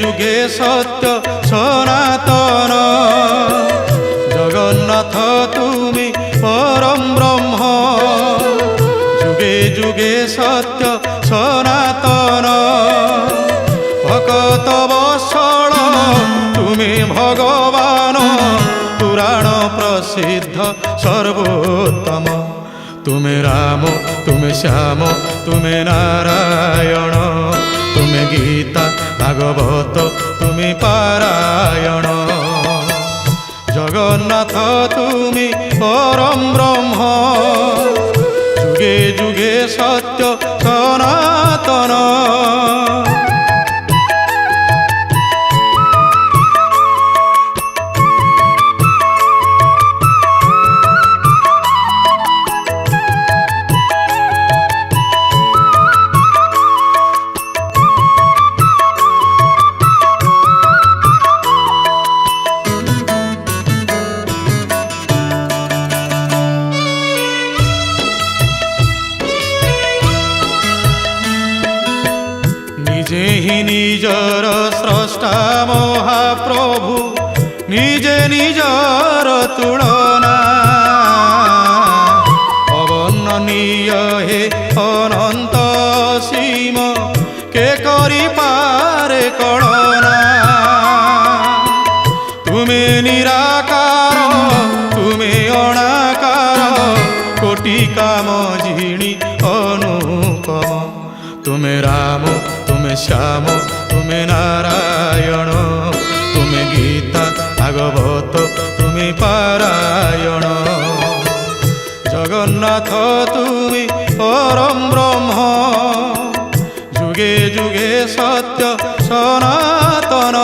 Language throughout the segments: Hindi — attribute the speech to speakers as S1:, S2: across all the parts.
S1: যুগে সত্য সনাতন। জগন্নাথ তুমি পরম ব্রহ্ম, যুগে যুগে সত্য সনাতন। ভকত বৎসল তুমি ভগবান, পুরাণ প্রসিদ্ধ সর্বোত্তম। তুমি রাম তুমি শ্যাম তুমি নারায়ণ, তুমি গীতা ভাগবত তুমি পারায়ণ। জগন্নাথ তুমি পরম ব্রহ্ম, যুগে যুগে সত্য সনাতন। নিজে হি নিজর স্রষ্টা মহাপ্রভু, নিজে নিজর তুলনা। অবর্ণনীয় হে অনন্ত সীম, কে করি পারে কলনা। তুমি নিরাকার তুমি অনাকার, কোটি কাম জিণি অনুপম। তুমি রাম তুমি শ্যাম তুমি নারায়ণ, তুমি গীতা ভাগবত তুমি পারায়ণ। জগন্নাথ তুমি পরম ব্রহ্ম, যুগে যুগে সত্য সনাতন।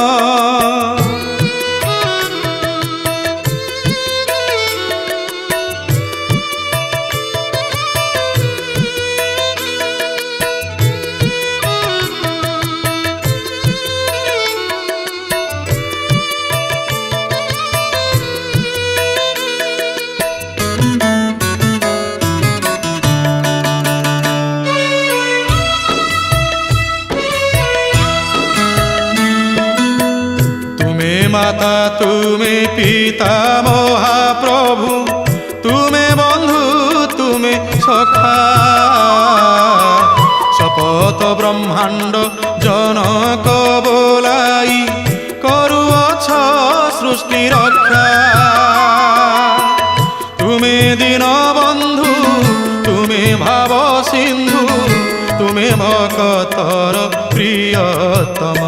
S1: মাতা তুমি পিতা মহাপ্রভু, তুমি বন্ধু তুমি সখা। শপথ ব্রহ্মাণ্ড জনক বোলাই, করুଅছ সৃষ্টি রক্ষা। তুমি দীন বন্ধু তুমি ভাব সিন্ধু, তুমি ভকতর প্রিয়তম।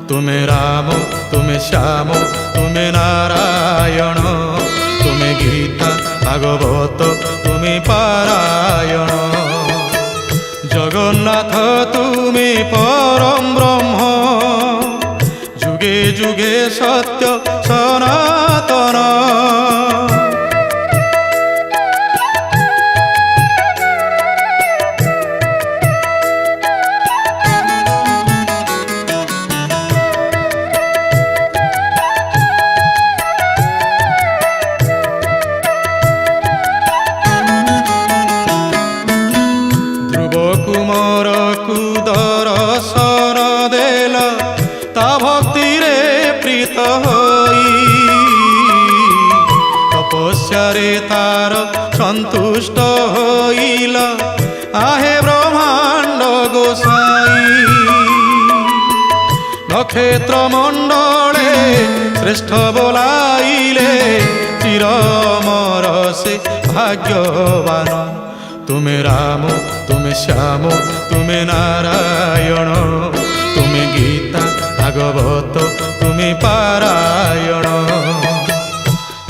S1: তুমি রাম তুমি শ্যাম তুমি নারায়ণ, তুমি গীতা ভাগবত তুমি পারায়ণ। জগন্নাথ তুমি পরম ব্রহ্ম, যুগে যুগে সত্য সনাতন। কুমর কুদর্শন দেল, তা ভক্তিরে প্রীত হই। তপস্যারে তার সন্তুষ্ট হইল, আহে ব্রহ্মাণ্ড গোসাই। নক্ষত্র মণ্ডলে শ্রেষ্ঠ বোলাইলে, চিরমর সে ভাগ্যবান। তুমি রাম তুমি শ্যাম তুমি নারায়ণ, তুমি গীতা ভাগবত তুমি পারায়ণ।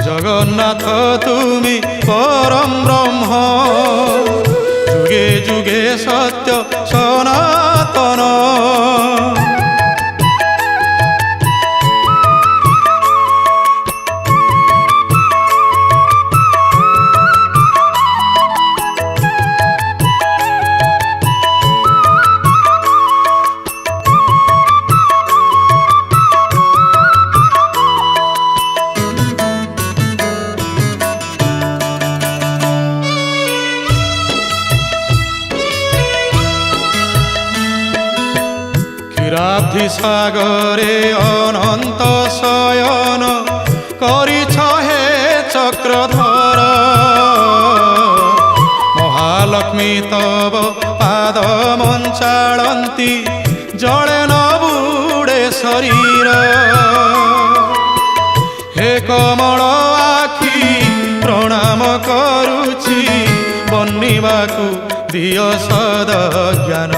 S1: জগন্নাথ তুমি পরম ব্রহ্ম, যুগে যুগে সত্য সনাতন। আজি সাগরে অনন্ত শয়ন করিছ হে চক্রধর মহালক্ষ্মী তব পাদ মঞ্চাড়ন্তি জলে ন বুড়ে শরীর হে কমল আখি প্রণাম করুছি বন্নিবাকু দিয় সদ জ্ঞান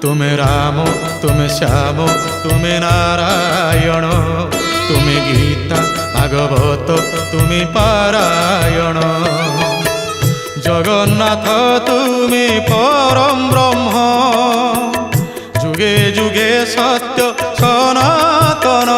S1: तुमे राम तुमे श्याम तुमे नारायण तुमे गीता भागवत तुमे पारायण जगन्नाथ तुमे परम ब्रह्म जुगे जुगे सत्य सनातन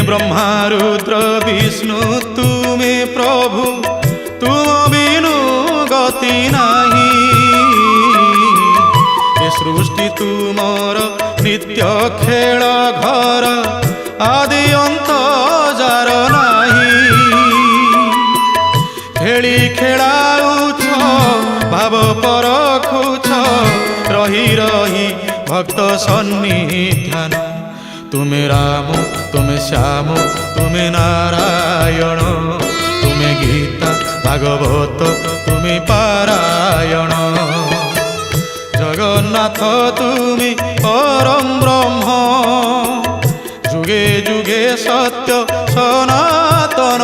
S1: ब्रह्मा रुद्र विष्णु तुमे प्रभु तुम बिनु गति नाही ए सृष्टि तुमर नित्य खेल घर आदि अंत जार नाही खेली खेलाउछ भाव परखुछ रही रही भक्त सन्निधान तुमे राम तुमे श्याम तुमे नारायण तुमे गीता भागवत तुमे पारायण जगन्नाथ तुमे परम ब्रह्म जुगे जुगे सत्य सनातन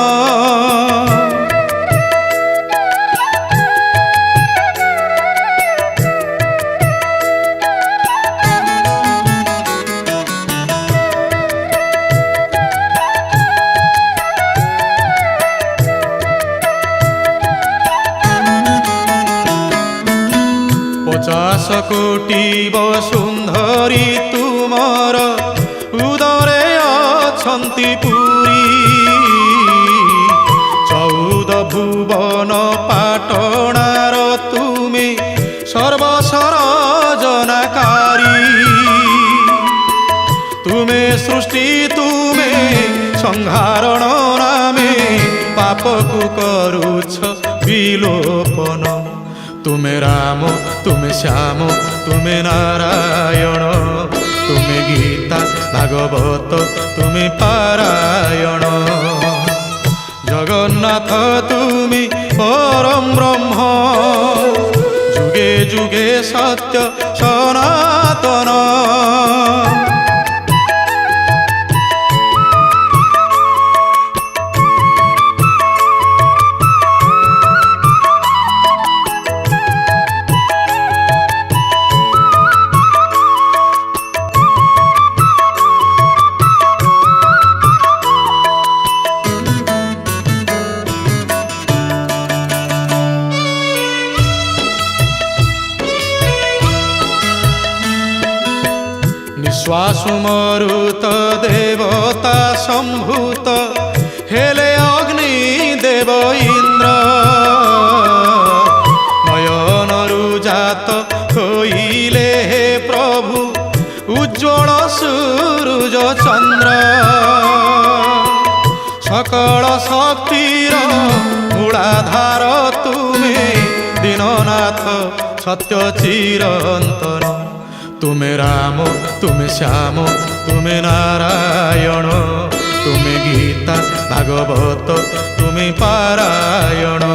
S1: पचास कोटि वसुंधरी तुमर उदरे अछंती पुरी 14 भुवन पाटणार तुमे सर्वसर जनाकारी तुमे सृष्टि तुमे संहारण नामे पापकु करुछ विलोपन तुमे राम तुमे श्याम तुमे नारायण तुमे गीता भागवत तुमे पारायण जगन्नाथ तुमे परम ब्रह्म जुगे जुगे सत्य सनातन निश्वासु मरुत देवता संभूत हेले अग्नि देव इंद्र नयनरु जात होइले हे प्रभु उज्ज्वल सूरज चंद्र सकल शक्तिर मूलाधार तुमे दीननाथ सत्य चिरंतन तुमे राम तुमे श्याम तुमे नारायण तुमे गीता भागवत तुमे पारायण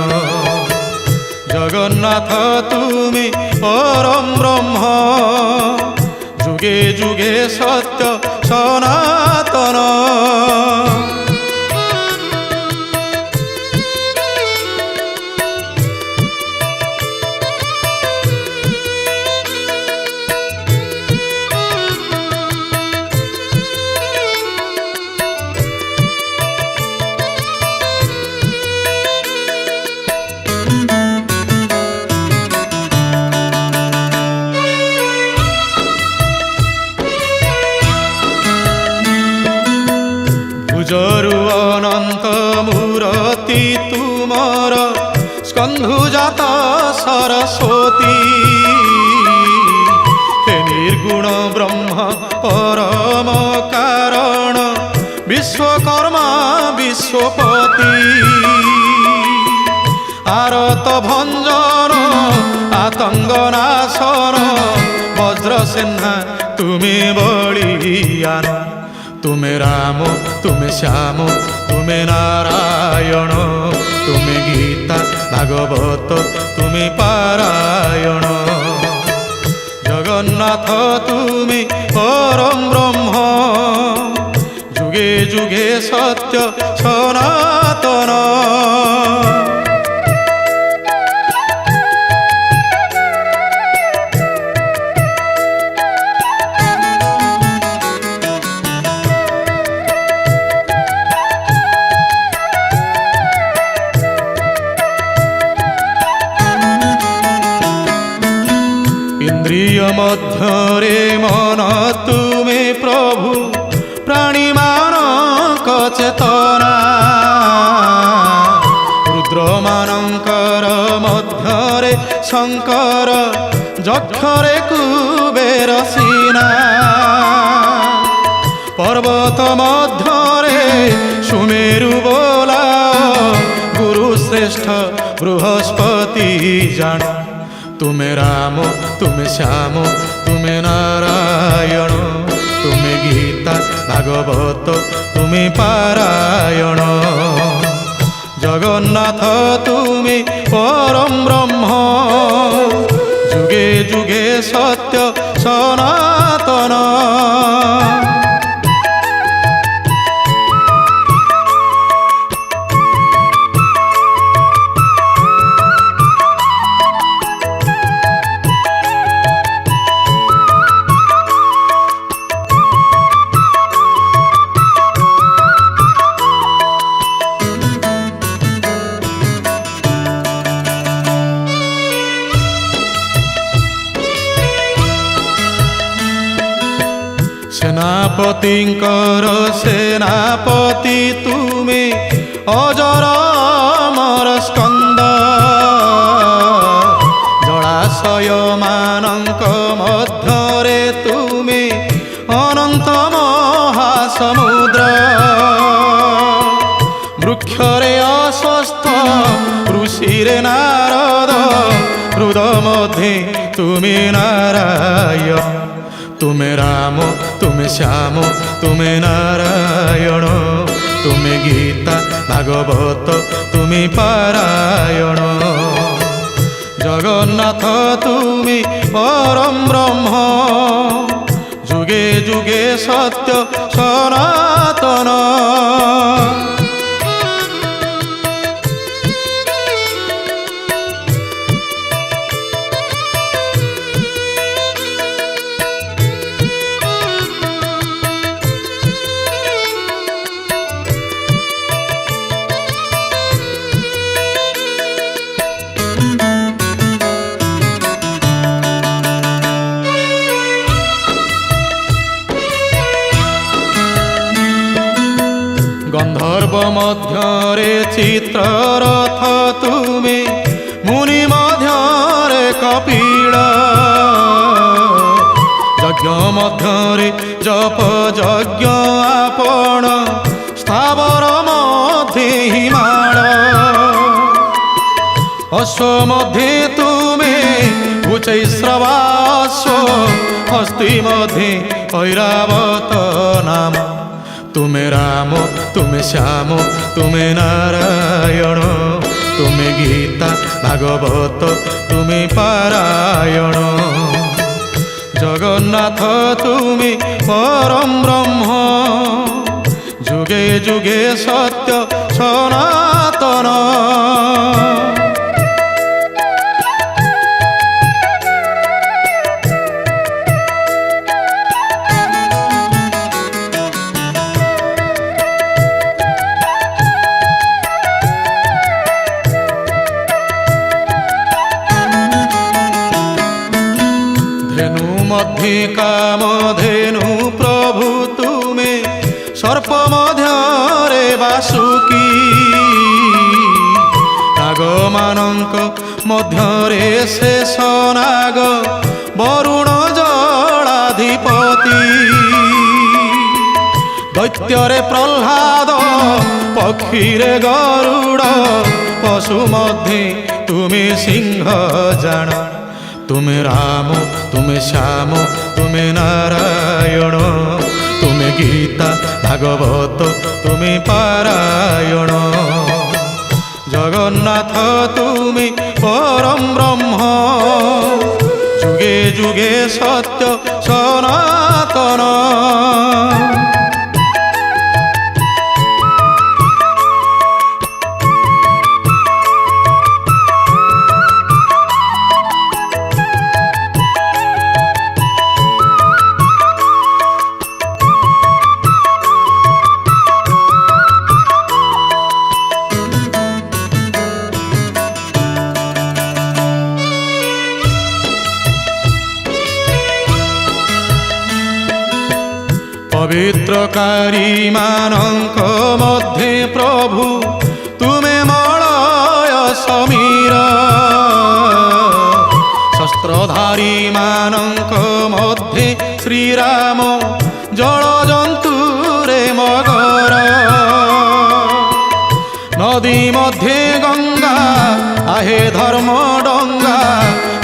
S1: जगन्नाथ तुमे परम ब्रह्म जुगे जुगे सत्य सनातन ନିଜରୁ ଅନନ୍ତ ମୂରତି ତୁମର ସ୍କନ୍ଧୁଜାତ ସରସ୍ୱତୀ। ହେ ନିର୍ଗୁଣ ବ୍ରହ୍ମ ପରମ କାରଣ ବିଶ୍ୱକର୍ମା ବିଶ୍ୱପତି। ଆରତ ଭଞ୍ଜନ ଆତଙ୍ଗ ନାଶନ ବଜ୍ରସେନା ତୁମେ ବଳିୟାନ। ତୁମେ ରାମ ତୁମେ ଶ୍ୟାମ ତୁମେ ନାରାୟଣ। ତୁମେ ଗୀତା ଭାଗବତ ତୁମେ ପାରାୟଣ। ଜଗନ୍ନାଥ ତୁମେ ପରମ ବ୍ରହ୍ମ। ଯୁଗେ ଯୁଗେ ସତ୍ୟ ସନାତନ। ଇନ୍ଦ୍ରିୟ ମଧ୍ୟରେ ମନ ତୁମେ ପ୍ରଭୁ ପ୍ରାଣୀମାନଙ୍କ ଚେତନା। ରୁଦ୍ରମାନଙ୍କର ମଧ୍ୟରେ ଶଙ୍କର ଯକ୍ଷରେ କୁବେର ସିନା। ପର୍ବତ ମଧ୍ୟରେ ସୁମେରୁ ବୋଲା ଗୁରୁ ଶ୍ରେଷ୍ଠ ବୃହସ୍ପତି ଜାଣ। ତୁମେ ରାମ ତୁମେ ଶ୍ୟାମ ତୁମେ ନାରାୟଣ। ତୁମେ ଗୀତା ଭାଗବତ ତୁମେ ପାରାୟଣ। ଜଗନ୍ନାଥ ତୁମେ ପରମ ବ୍ରହ୍ମ। ଯୁଗେ ଯୁଗେ ସତ୍ୟ ସନାତନ। ସେନାପତିଙ୍କର ସେନାପତି ତୁମେ ଅଜର ଅମର ସ୍କନ୍ଦ। ଜଳାଶୟ ମାନଙ୍କ ମଧ୍ୟରେ ତୁମେ ଅନନ୍ତ ମହାସମୁଦ୍ର। ବୃକ୍ଷରେ ଅଶ୍ୱସ୍ଥ ଋଷିରେ ନାରଦ। ହୃଦ ମଧ୍ୟେ ତୁମେ ନାରାୟଣ। ତୁମେ ରାମ ତୁମେ ଶ୍ୟାମ ତୁମେ ନାରାୟଣ। ତୁମେ ଗୀତା ଭାଗବତ ତୁମେ ପାରାୟଣ। ଜଗନ୍ନାଥ ତୁମେ ପରମ ବ୍ରହ୍ମ। ଯୁଗେ ଯୁଗେ ସତ୍ୟ ସନାତନ। ଗନ୍ଧର୍ବ ମଧ୍ୟରେ ଚିତ୍ରରଥ ତୁମେ। ମୁନି ମଧ୍ୟରେ କପିଳ। ଯଜ୍ଞ ମଧ୍ୟରେ ଜପ ଯଜ୍ଞ ଆପଣ। ସ୍ଥାବର ମଧ୍ୟେ ହିମାଳ। ଅଶ୍ୱ ମଧ୍ୟେ ତୁମେ ଉଚୈଶ୍ରବାଶ୍ଵ। ହସ୍ତି ମଧ୍ୟେ ଐରାବତ ନାମ। ତୁମେ ରାମ ତୁମେ ଶ୍ୟାମ ତୁମେ ନାରାୟଣ। ତୁମେ ଗୀତା ଭାଗବତ ତୁମେ ପାରାୟଣ। ଜଗନ୍ନାଥ ତୁମେ ପରମ ବ୍ରହ୍ମ। ଯୁଗେ ଯୁଗେ ସତ୍ୟ ସନାତନ। मध्ये कामधेनु प्रभु तुमे। सर्प मध्य ମାନଙ୍କ ମଧ୍ୟରେ ଶେଷ ନାଗ ବରୁଣ ଜଳାଧିପତି। ଦୈତ୍ୟରେ ପ୍ରହ୍ଲାଦ ପକ୍ଷୀରେ ଗରୁଡ଼ ପଶୁ ମଧ୍ୟେ ତୁମେ ସିଂହ ଜାଣ। ତୁମେ ରାମ ତୁମେ ଶ୍ୟାମ ତୁମେ ନାରାୟଣ। ତୁମେ ଗୀତା ଭାଗବତ ତୁମେ ପାରାୟଣ। ଜଗନ୍ନାଥ ତୁମେ ପରମ ବ୍ରହ୍ମ। ଯୁଗେ ଯୁଗେ ସତ୍ୟ ସନାତନ। ପବିତ୍ରକାରୀ ମାନଙ୍କ ମଧ୍ୟେ ପ୍ରଭୁ ତୁମେ ମଳୟ ସମୀର। ଶସ୍ତ୍ରଧାରୀ ମାନଙ୍କ ମଧ୍ୟେ ଶ୍ରୀରାମ ଜଳଜନ୍ତୁରେ ମଗର। ନଦୀ ମଧ୍ୟେ ଗଙ୍ଗା ଆହେ ଧର୍ମ ଡଙ୍ଗା।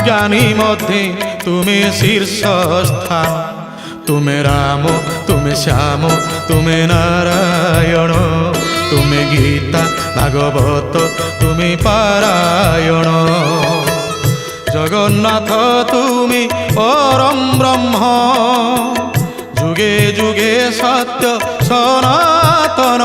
S1: ଜ୍ଞାନୀ ମଧ୍ୟେ ତୁମେ ଶୀର୍ଷ ସ୍ଥାନ। ତୁମେ ରାମ ତୁମେ ଶ୍ୟାମ ତୁମେ ନାରାୟଣ। ତୁମେ ଗୀତା ଭାଗବତ ତୁମେ ପାରାୟଣ। ଜଗନ୍ନାଥ ତୁମେ ପରମ ବ୍ରହ୍ମ। ଯୁଗେ ଯୁଗେ ସତ୍ୟ ସନାତନ।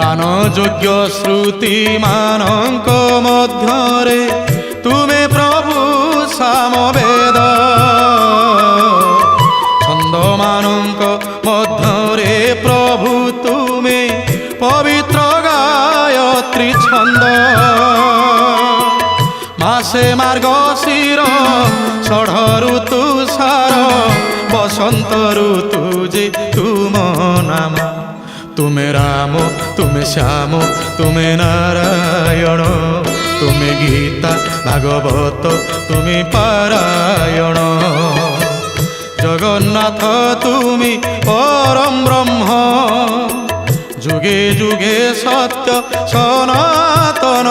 S1: ଗାନ ଯୋଗ୍ୟ ଶ୍ରୁତି ମାନଙ୍କ ମଧ୍ୟରେ ତୁମେ ପ୍ରଭୁ ସାମବେଦ। ଛନ୍ଦ ମାନଙ୍କ ମଧ୍ୟରେ ପ୍ରଭୁ ତୁମେ ପବିତ୍ର ଗାୟତ୍ରୀ ଛନ୍ଦ। ମାସେ ମାର୍ଗଶିର ଷଢ଼ ଋତୁ ସାର ବସନ୍ତ ଋତୁ ଯେ ତୁମ ନାମ। ତୁମେ ରାମ ତୁମେ ଶ୍ୟାମ ତୁମେ ନାରାୟଣ। ତୁମେ ଗୀତା ଭାଗବତ ତୁମେ ପାରାୟଣ। ଜଗନ୍ନାଥ ତୁମେ ପରମ ବ୍ରହ୍ମ। ଯୁଗେ ଯୁଗେ ସତ୍ୟ ସନାତନ।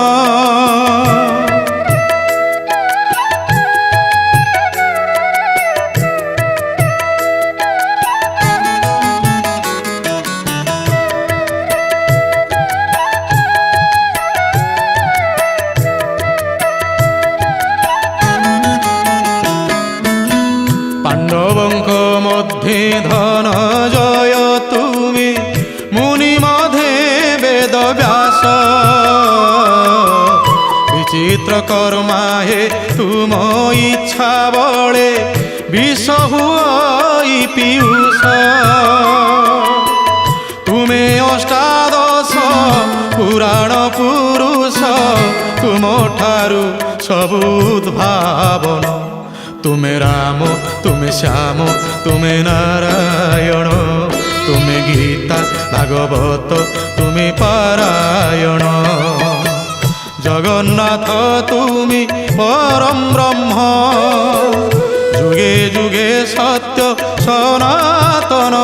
S1: ପାଣ୍ଡବଙ୍କ ମଧ୍ୟେ ଧନଞ୍ଜୟ ତୁମେ ମୁନି ମଧ୍ୟେ ବେଦ ବ୍ୟାସ। ବିଚିତ୍ର କର୍ମା ହେ ତୁମ ଇଚ୍ଛା ବଳେ ବିଷ ହୁଇ ପିୟୁଷ। ତୁମେ ଅଷ୍ଟାଦଶ ପୁରାଣ ପୁରୁଷ। ତୁମଠାରୁ ସବୁ ଉଦ୍ଭାବନ। ତୁମେ ରାମ ତୁମେ ଶ୍ୟାମ ତୁମେ ନାରାୟଣ। ତୁମେ ଗୀତା ଭାଗବତ ତୁମେ ପାରାୟଣ। ଜଗନ୍ନାଥ ତୁମେ ପରମ ବ୍ରହ୍ମ। ଯୁଗେ ଯୁଗେ ସତ୍ୟ ସନାତନ।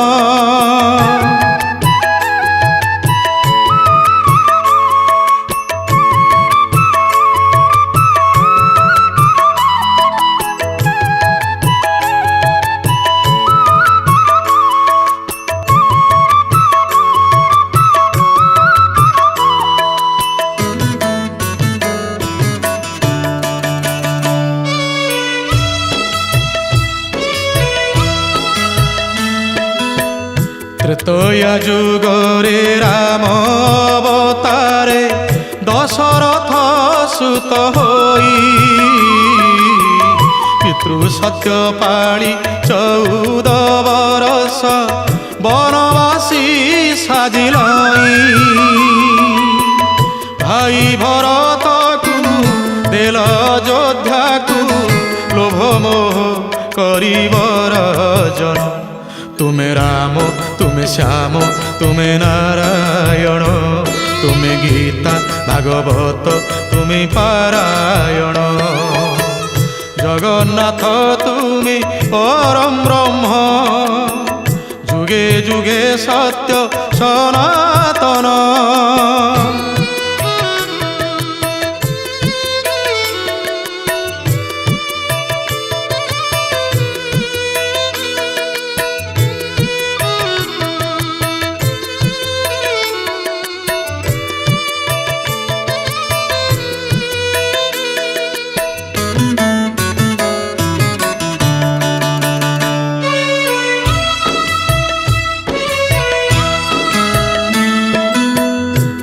S1: ତ୍ରେତୟା ଯୁଗରେ ରାମ ଅବତାରେ ଦଶରଥ सुत होई पितृ सत्य पाळी 14 बरस बनवासी साजिलाई भाई भरत को देल अयोध्या को लोभ मोह करिबर जन तुमे राम तुमे श्याम तुमे नारायण तुमे गीता भागवत तुमे पारायण जगन्नाथ तुमे परम ब्रह्म जुगे जुगे सत्य सनातन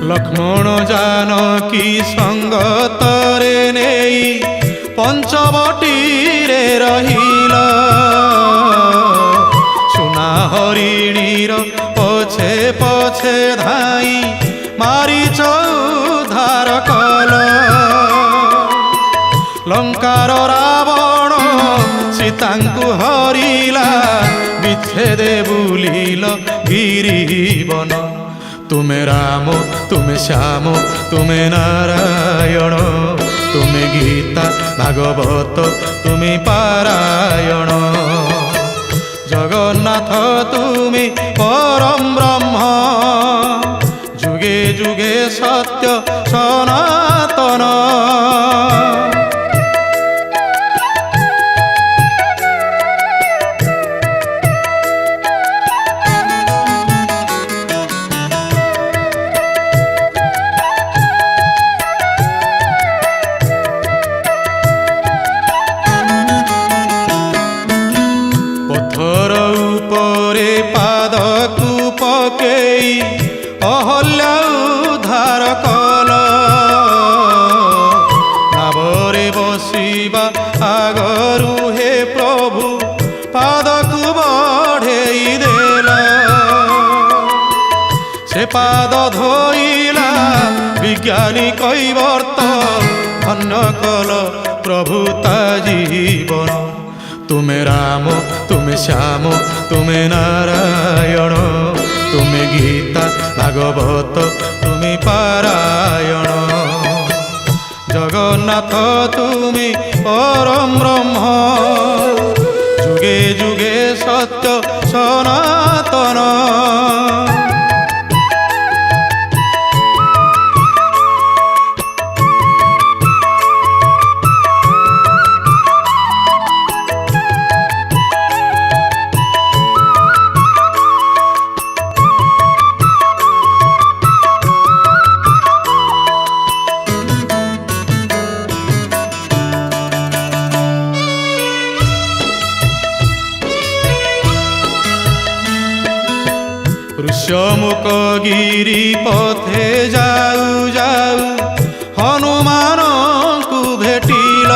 S1: लक्ष्मण जानकी संगतरे नेई पंचवटी रे रहिल सुना हरिणीर पछे पछे धाई मारीच उद्धार कल लंकार रावण सीतांकु हरिला विच्छेदे बुलिल गिरिवन तुमे राम तुमे श्याम तुमे नारायण तुमे गीता भागवत तुमे पारायण जगन्नाथ तुमे परम ब्रह्म जुगे जुगे सत्य सनातन अहल्या उद्धार कल नावरे बसिबा आगरु हे प्रभु पादकु बढ़ेई देला से पाद धोइला विज्ञानी कैवर्त धन्य कल प्रभु ता जीवन तुमे राम तुमे श्याम तुमे नारायण तुमे गीता भागवत तुमे पारायण जगन्नाथ तुमे परम ब्रह्म जुगे जुगे सत्य सनातन ऋष्यमुख गिरी पथे जाऊ जाऊ हनुमान को भेटिल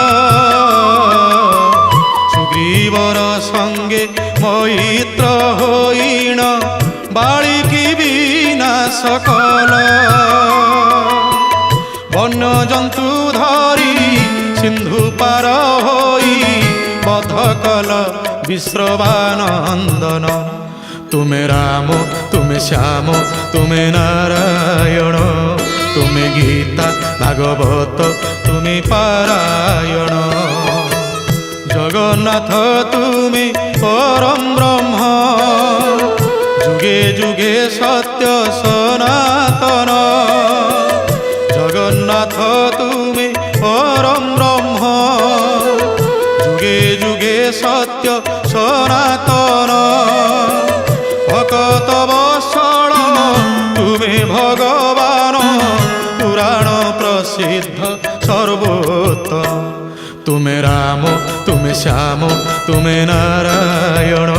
S1: सुग्रीवर संगे मैत्र होइण बालिकी विनाश कल वन्य जंतु धरी सिंधु पार होई बध कल विश्रवानंदन तुमे राम तुमे श्याम तुमे नारायण तुमे गीता भागवत तुमे पारायण जगन्नाथ तुमे परम ब्रह्म जुगे जुगे सत्य सनातन जगन्नाथ तुमे परम ब्रह्म जुगे जुगे सत्य सनातन भक्त वत्सल तुमे भगवान पुराण प्रसिद्ध सर्वोत्तम तुमे राम तुमे श्याम तुमे नारायण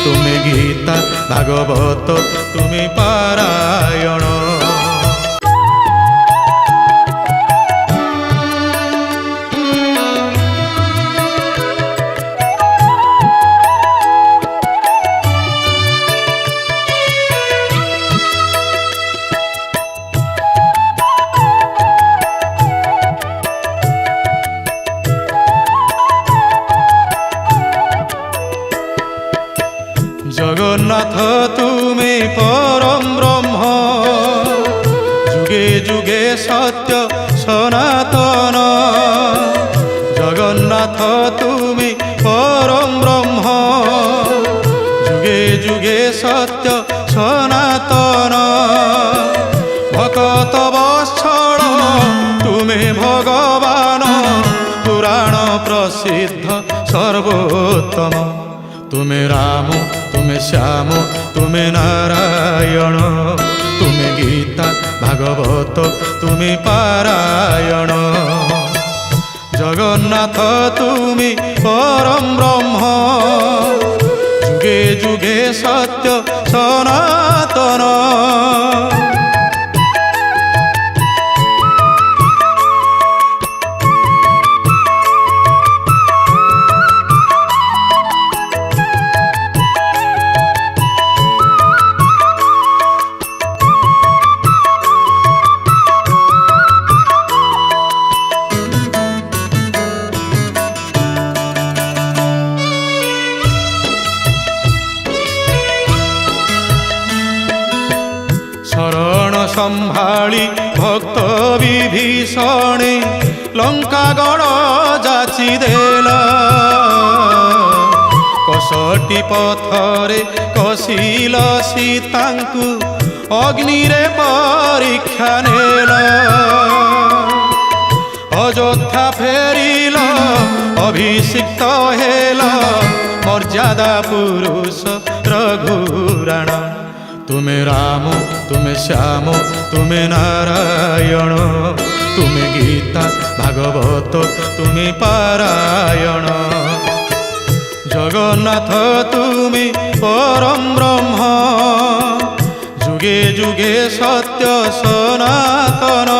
S1: तुमे गीता भागवत तुमे पारायण सत्य सनातन जगन्नाथ तुमि परम ब्रह्म जुगे जुगे सत्य सनातन भक्त वत्सल तुमे भगवान पुराण प्रसिद्ध सर्वोत्तम तुमे राम तुमे श्याम तुमे नारायण तुमे गीता भागवत तुमे पारायण जगन्नाथ तुमि परम ब्रह्म जुगे जुगे सत्य सनातन शरण संभाळी भक्त विभीषणे लंकागढ़ जाची देला कसटी पथरे कसिल सीतांकु अग्नि रे परीक्षा नेला अयोध्या फेरिल अभिषिक्त हेला मर्यादा पुरुष रघुराण तुमे राम तुमे श्याम तुमे नारायण तुमे गीता भागवत तुमे पारायण जगन्नाथ तुमे परम ब्रह्म जुगे जुगे सत्य सनातन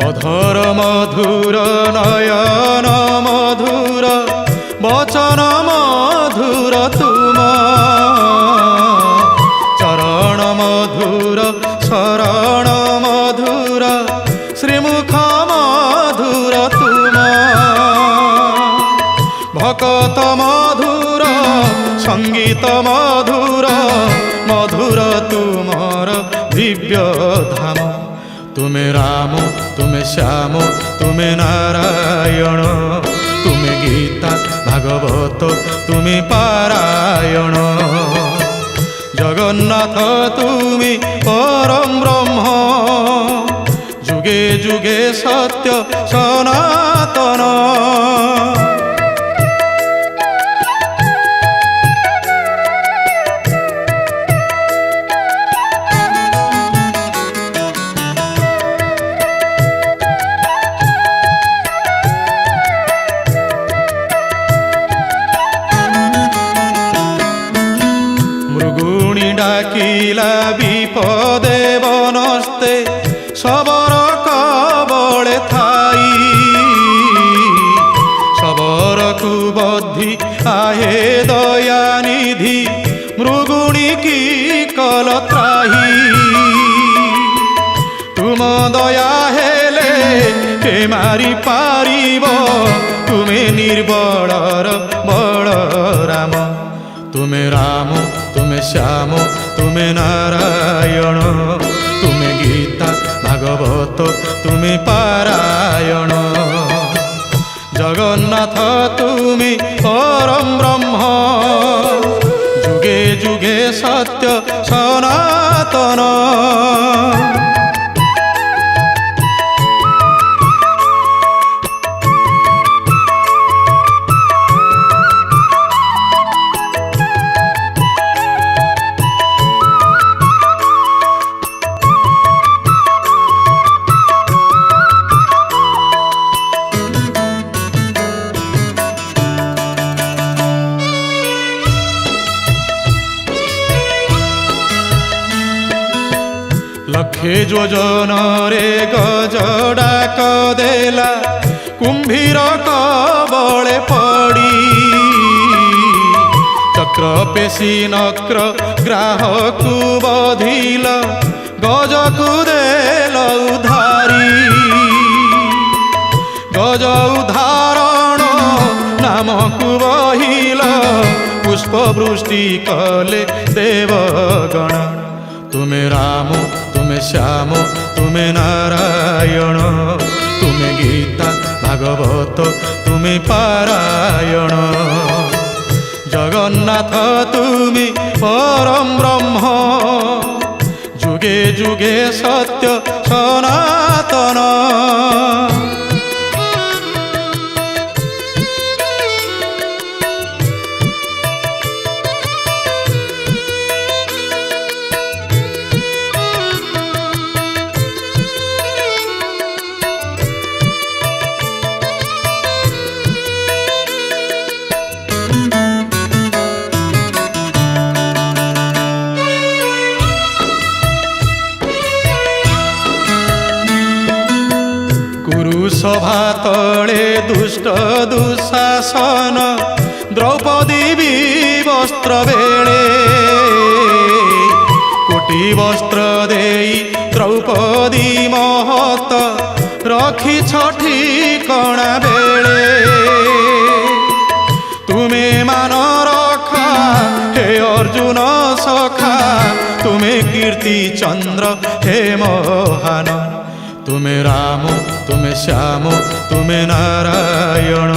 S1: अधर मधुर नयन मधुर वचन मधुर तुम चरण मधुर शरण मधुर श्रीमुख मधुर तुम भकत मधुर संगीत मधुर मधुर तुमर दिव्य धाम तुमे राम तुमे श्याम तुमे नारायण तुमे गीता भागवत तुमे पारायण जगन्नाथ तुमि परम ब्रह्म जुगे जुगे सत्य सनातन डाकिला विपदे बनस्ते सबर कबले थाई सबर कुबद्धि आहे दयानिधि मृगुणी की कल त्राही तुम दया हेले के मारी पारिब तुमे निर्बलर बल राम तुमे राम तुमे श्याम तुमे नारायण तुमे गीता भागवत तुमे पारायण जगन्नाथ तुमि परम ब्रह्म जुगे जुगे सत्य सनातन लक्षे योजनरे गज डाक देला कुंभीर कबळे पड़ी चक्र पेशी नक्र ग्राहकु बधिल गजकु देल उधारी गज उदाहरण नामकु बहिल पुष्पवृष्टि कले देवगण तुमे राम तुमे श्याम तुमे नारायण तुमे गीता भागवत तुमे पारायण जगन्नाथ तुमी परम ब्रह्म जुगे जुगे सत्य सनातन सभा तले दुष्ट दुशासन द्रौपदी वस्त्र बेले कोटि वस्त्र देई द्रौपदी महत रखी छठी कणा बेले तुमे मान रखा हे अर्जुन सखा तुमे कीर्ति चंद्र हे महान तुमे राम तुमे श्याम तुमे नारायण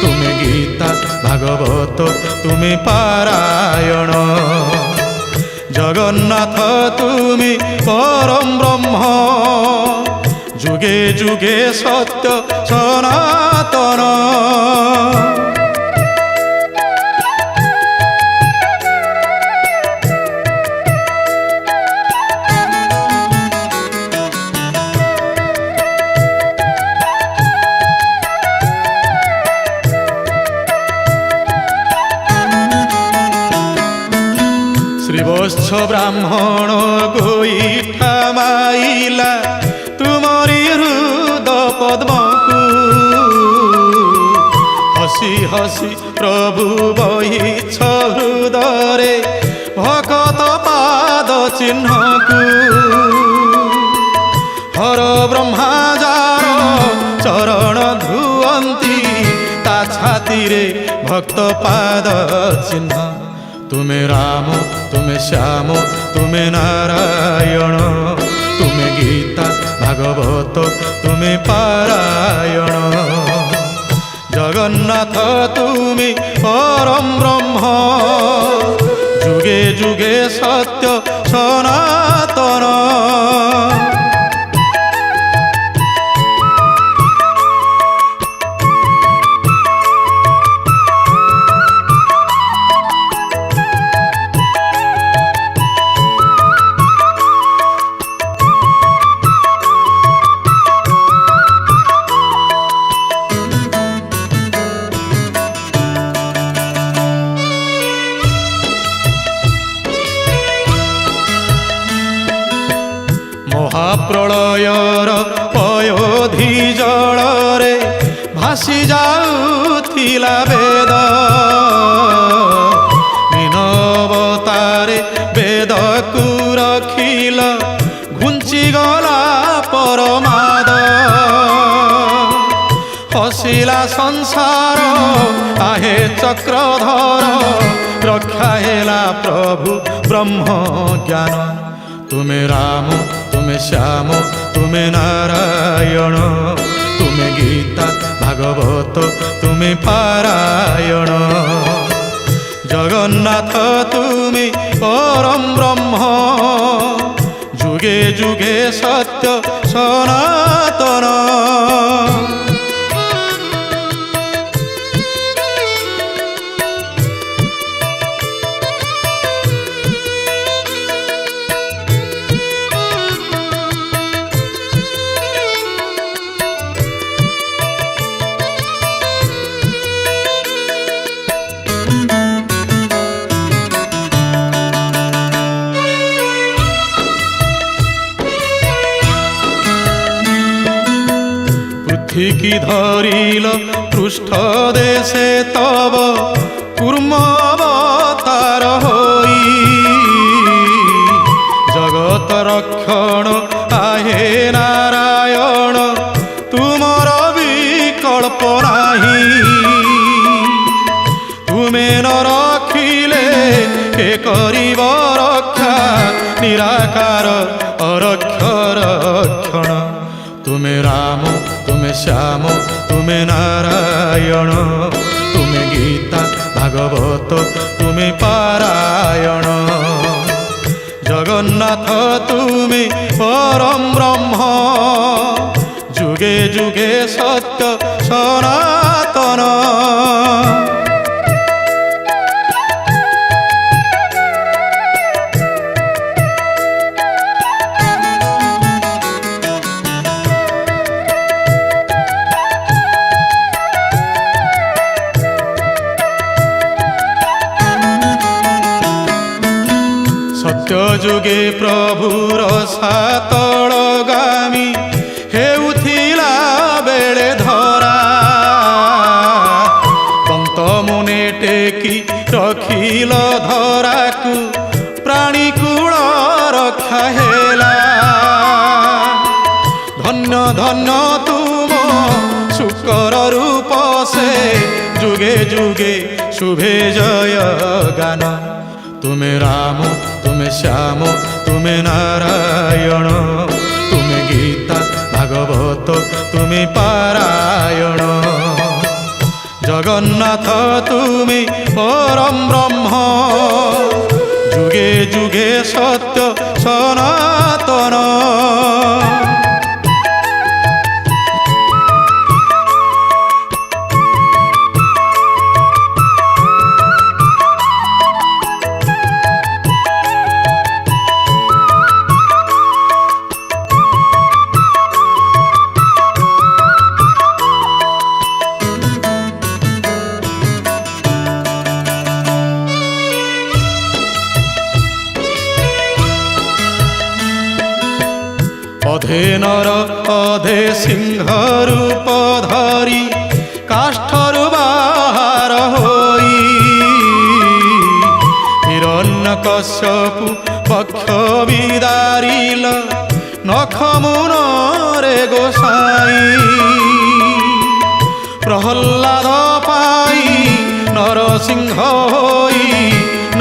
S1: तुमे गीता भागवत तुमे पारायण जगन्नाथ तुमी परम ब्रह्म जुगे जुगे सत्य सनातन श्रीवत्स ब्राह्मण गोईठा माइला तुमरी हृद पद्मकु हसी हसी प्रभु बहिछ हृदरे भकत पाद चिन्हकु हर ब्रह्माजार चरण धुअंती ता छाती रे भक्त पाद चिन्ह तुमे राम तुमे श्याम तुमे नारायण तुमे गीता भागवत तुमे पारायण जगन्नाथ तुमी परम ब्रह्म जुगे जुगे सत्य सनातन महाप्रलयर पयोधि जलरे भासी जाउथिला वेद मीनवतारे वेद को रखिल घुंची गला परमाद हसिला संसार आहे चक्रधर रक्षा हेला प्रभु ब्रह्म ज्ञान तुमे राम तुमे श्याम तुमे नारायण तुमे गीता भागवत तुमे पारायण जगन्नाथ तुमी परम ब्रह्म जुगे जुगे सत्य सनातन पृथ्वी धरिल पृष्ठ देशे तब कूर्म अवतार होई जगत रक्षण आहे नारायण तुमर विकल्प नाही तुमे न रखिले के करिब रक्षा निराकार अरक्षर रक्षण तुमे राम तुमे श्याम तुमे नारायण तुमे गीता भागवत तुमे पारायण जगन्नाथ तुमे परम ब्रह्म जुगे जुगे सत्य सनातन सत्य जुगे प्रभुर सातळगामी हेउथिला बेले धरा दंत मुने टेकी रखिल धराकू प्राणी कूल रक्षा हेला धन्य धन्य तुम शुकर रूप से जुगे जुगे शुभे जय गान तुमे राम तुमे श्याम तुमे नारायण तुमे गीता भागवत तुमे पारायण जगन्नाथ तुमे परम ब्रह्म जुगे जुगे सत्य सनातन अधे नर अधे सिंह रूप धरी काष्ठरु बाहर होई हिरण्यकश्यपु पक्ष विदारिल नख मुनरे गोसाई प्रहल्लाद पाई नरसिंह होई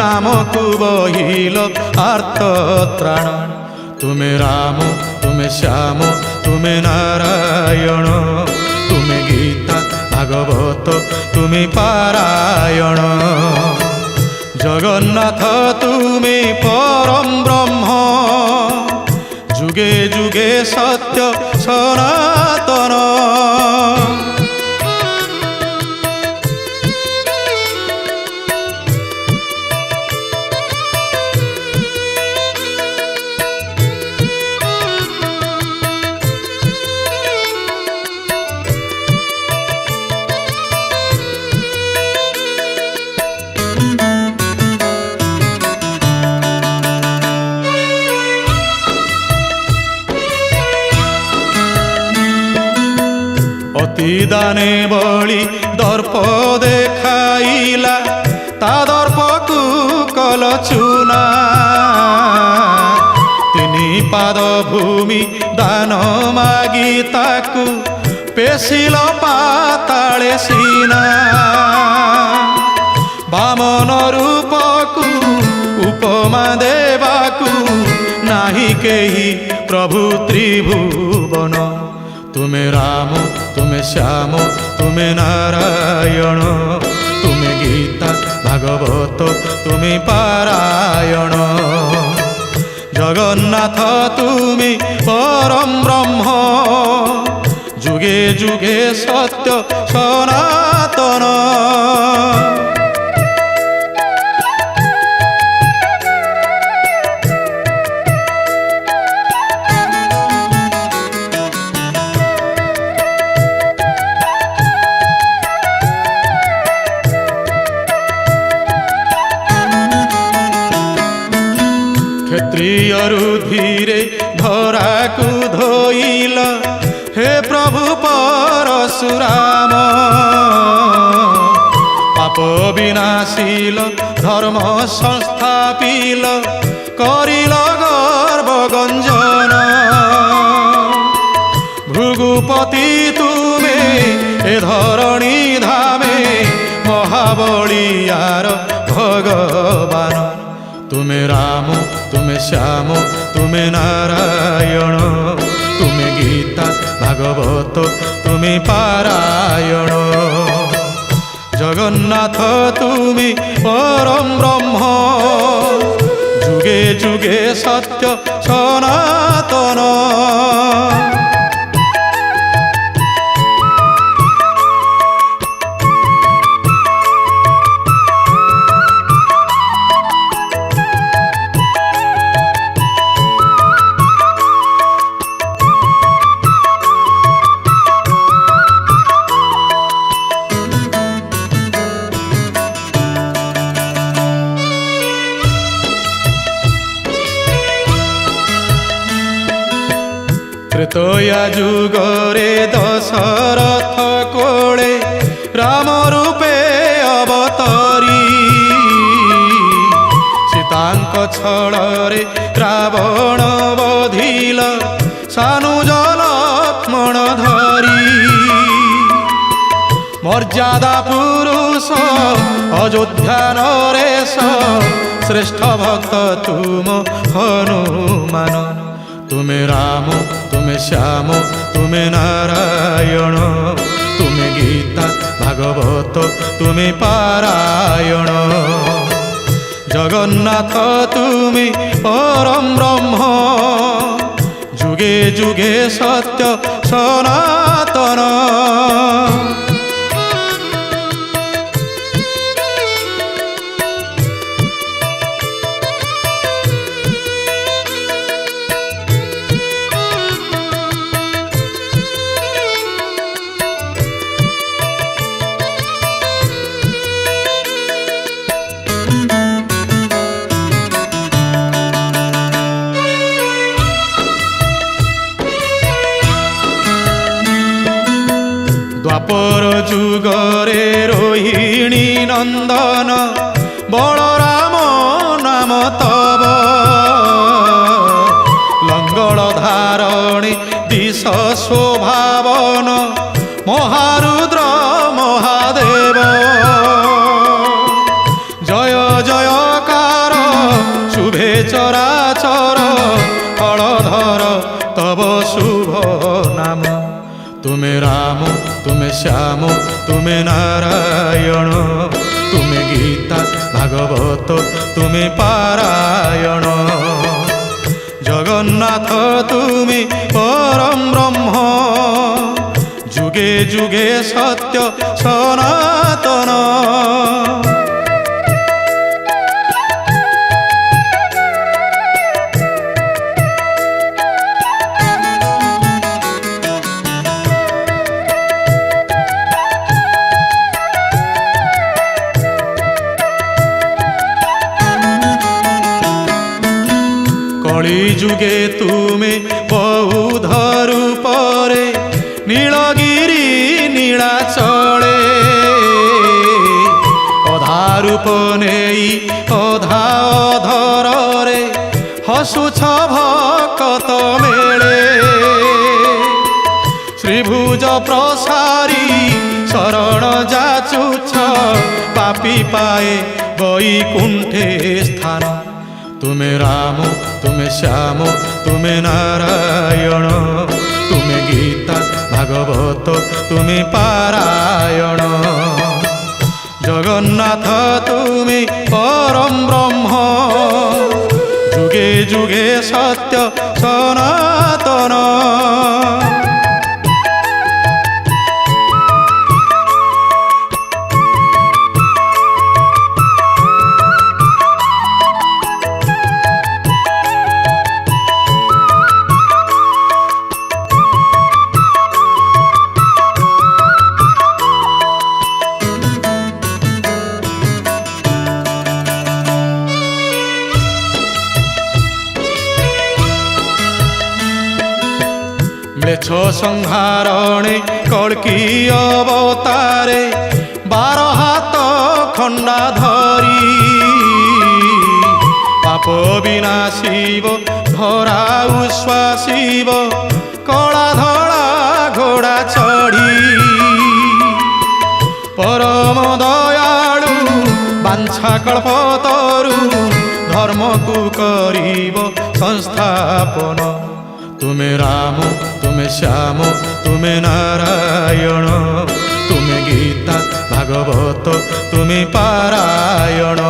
S1: नामकु बहिल आर्तत्राण तुमे राम तुमे श्याम तुमे नारायण तुमे गीता भागवत तुमे पारायण जगन्नाथ तुमे परम ब्रह्म जुगे जुगे सत्य सनातन दाने बळी दर्प देखाइला ता दर्पकु कल चुना तिनी पाद भूमि दान मागी ताकु पेशिल पाताळे सीना बामन रूपकु उपमा देवाकु नाही केही प्रभु त्रिभुवन तुमे राम तुमे श्याम तुमे नारायण तुमे गीता भागवत तुमे पारायण जगन्नाथ तुमे परम ब्रह्म जुगे जुगे सत्य सनातन क्षत्रियरु धीरे धराकु धोइल हे प्रभु परशुराम पाप विनाशील धर्म संस्थापिल करिल गर्व गंजन भृगुपति तुमे ए धरणी धामे महाबलियार भगवान तुमे राम तुमे श्याम तुमे नारायण तुमे गीता भागवत तुमे पारायण जगन्नाथ तुमी परम ब्रह्म जुगे जुगे सत्य सनातन त्रेतया जुगरे दशरथ कोळे राम रूपे अवतरी सीतांक छଳରେ रावण बधिल सानुज लक्ष्मण धरी मर्यादा पुरुष अयोध्या नरेश श्रेष्ठ भक्त तुम हनुमान तुमे राम तुमे श्याम तुमे नारायण तुमे गीता भागवत तुमे पारायण जगन्नाथ तुमे परम ब्रह्म जुगे जुगे सत्य सनातन द्वापर जुगरे रोहिणी नंदन बलराम नाम तब लंगड़ धारणी दिश शोभावन महारुद्र महादेव जय जयकार शुभे चराचर फलधर तब शुभ नाम तुमे राम तुमे श्याम तुमे नारायण तुमे गीता भागवत तुमे पारायण जगन्नाथ तुमे परम ब्रह्म जुगे जुगे सत्य सनातन कली जुगे तुमे बौद्ध रूपरे नीलगिरी नीलाचले अधा रूप नेई अधा अधरे हसुछ भक्त मेले श्रीभुज प्रसारी शरण जाचुछ पापी पाए वैकुंठे स्थान तुमे राम तुमे श्याम तुमे नारायण तुमे गीता भागवत तुमे पारायण जगन्नाथ तुमे परम ब्रह्म जुगे जुगे सत्य सनातन ক্লেশ সংহারণে কল্কি অবতারে 12 হাত খণ্ডা ধরি পাপ বিনাশিব ধরা উশ্বাসিব কলা ধরা ঘোড়া চড়ি পরম দয়াଳୁ বাঞ্ছা কল্পতরু ধর্মকু করিব সংস্থাপন তুমি রাম তুমি শ্যাম তুমি নারায়ণ তুমি গীতা ভাগবত তুমি পারায়ণ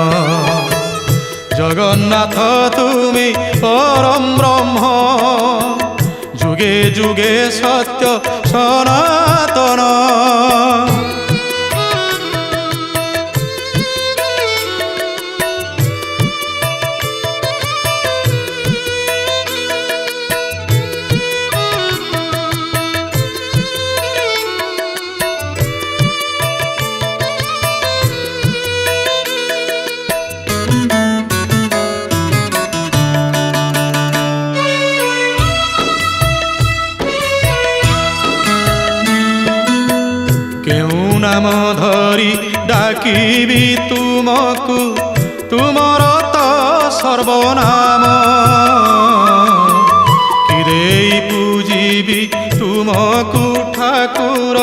S1: জগন্নাথ তুমি পরম ব্রহ্ম যুগে যুগে সত্য সনাতন কেউ নাম ধরি ডাকিবি তুমকু তুমর তো সর্বনাম কিরেই পূজিবি তুমকু ঠাকুর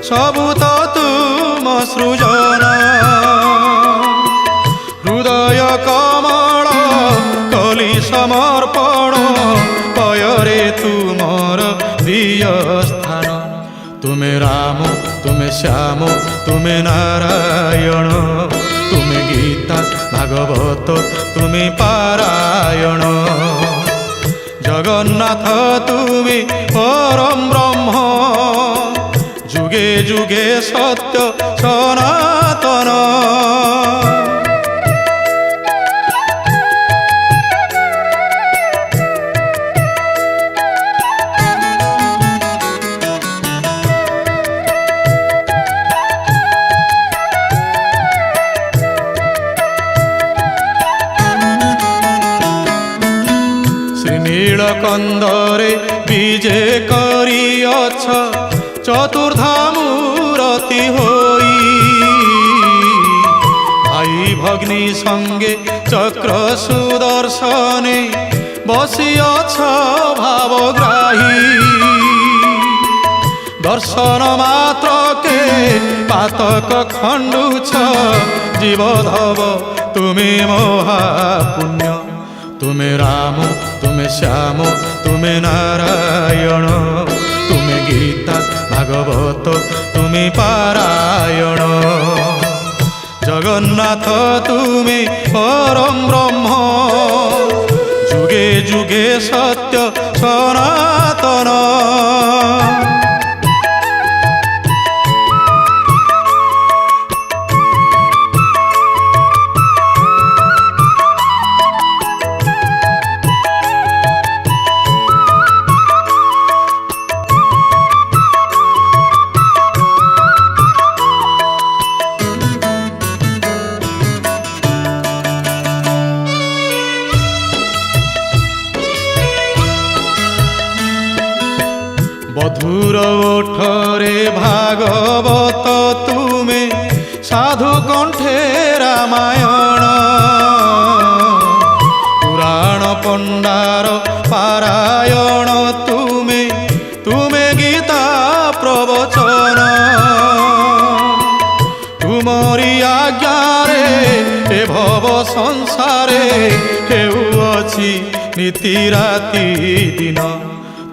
S1: সবু তো তুম সৃজন হৃদয় কমল কলি সমর্পণ পয়রে তুমর দিয় স্থান তুমি রাম তুমি শ্যাম তুমি নারায়ণ তুমি গীতা ভাগবত তুমি পারায়ণ জগন্নাথ তুমি পরম ব্রহ্ম যুগে যুগে সত্য সনাতন নীলকন্দরে বিজে করিয়ছ চতুর্ধা মূরতি হই ভাই ভগ্নী সঙ্গে চক্র সুদর্শনে বসিয়ছ ভাবগ্রাহী দর্শন মাত্রকে পাতক খণ্ডুছ জীবধব তুমি মহাপুণ্য তুমি রাম তুমি শ্যাম তুমি নারায়ণ তুমি গীতা ভাগবত তুমি পারায়ণ জগন্নাথ তুমি পরম ব্রহ্ম যুগে যুগে সত্য সনাতন বধুর ওঠরে ভাগবত তুমি সাধু কণ্ঠে রামায়ণ পুরাণ পণ্ডার পারায়ণ তুমি তুমি গীতা প্রবচন তুমরি আজ্ঞারে এ ভব সংসারে হেউଅছি নীতি রাতি দিন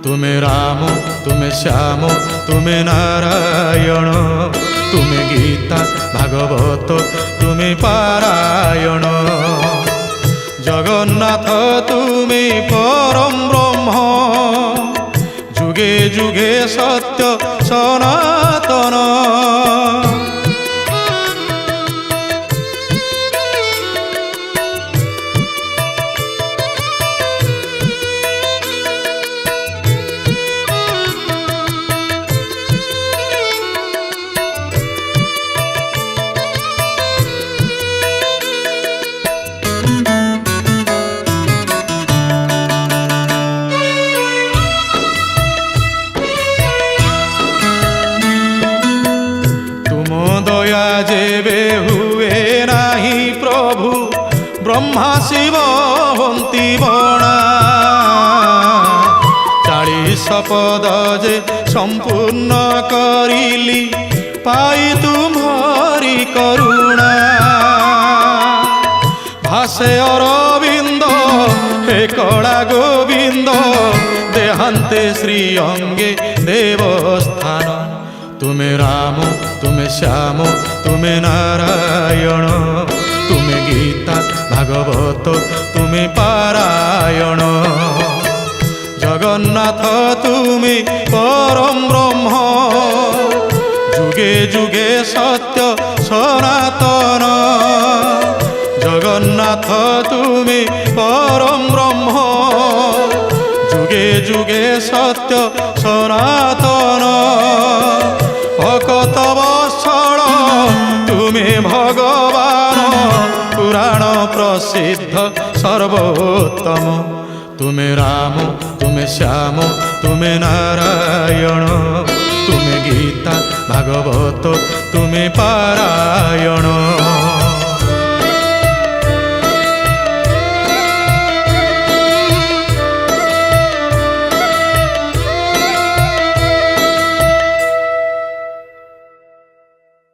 S1: তুমি রাম তুমি শ্যাম তুমি নারায়ণ তুমি গীতা ভাগবত তুমি পারায়ণ জগন্নাথ তুমি পরম ব্রহ্ম যুগে যুগে সত্য সনাতন ବ୍ରହ୍ମା ଶିବ ହୁଅନ୍ତି ବଣା 40 ପଦ ଯେ ସମ୍ପୂର୍ଣ୍ଣ କରିଲି ପାଇ ତୁମରି କରୁଣା ভাসে অরবিন্দ হে কলা গোবিন্দ দেহান্তে শ্রী অঙ্গে দেবস্থান তুমি রাম তুমি শ্যাম তুমি নারায়ণ তুমি গীতা ভাগবত তুমি পারায়ণ জগন্নাথ তুমি পরম ব্রহ্ম যুগে যুগে সত্য সনাতন জগন্নাথ তুমি পরম ব্রহ্ম যুগে যুগে সত্য সনাতন ভকত বৎসল তুমি ভগবান পুরাণ প্রসিদ্ধ সর্বোত্তম তুমি রাম তুমি শ্যাম তুমি নারায়ণ তুমি গীতা ভাগবত তুমি পারায়ণ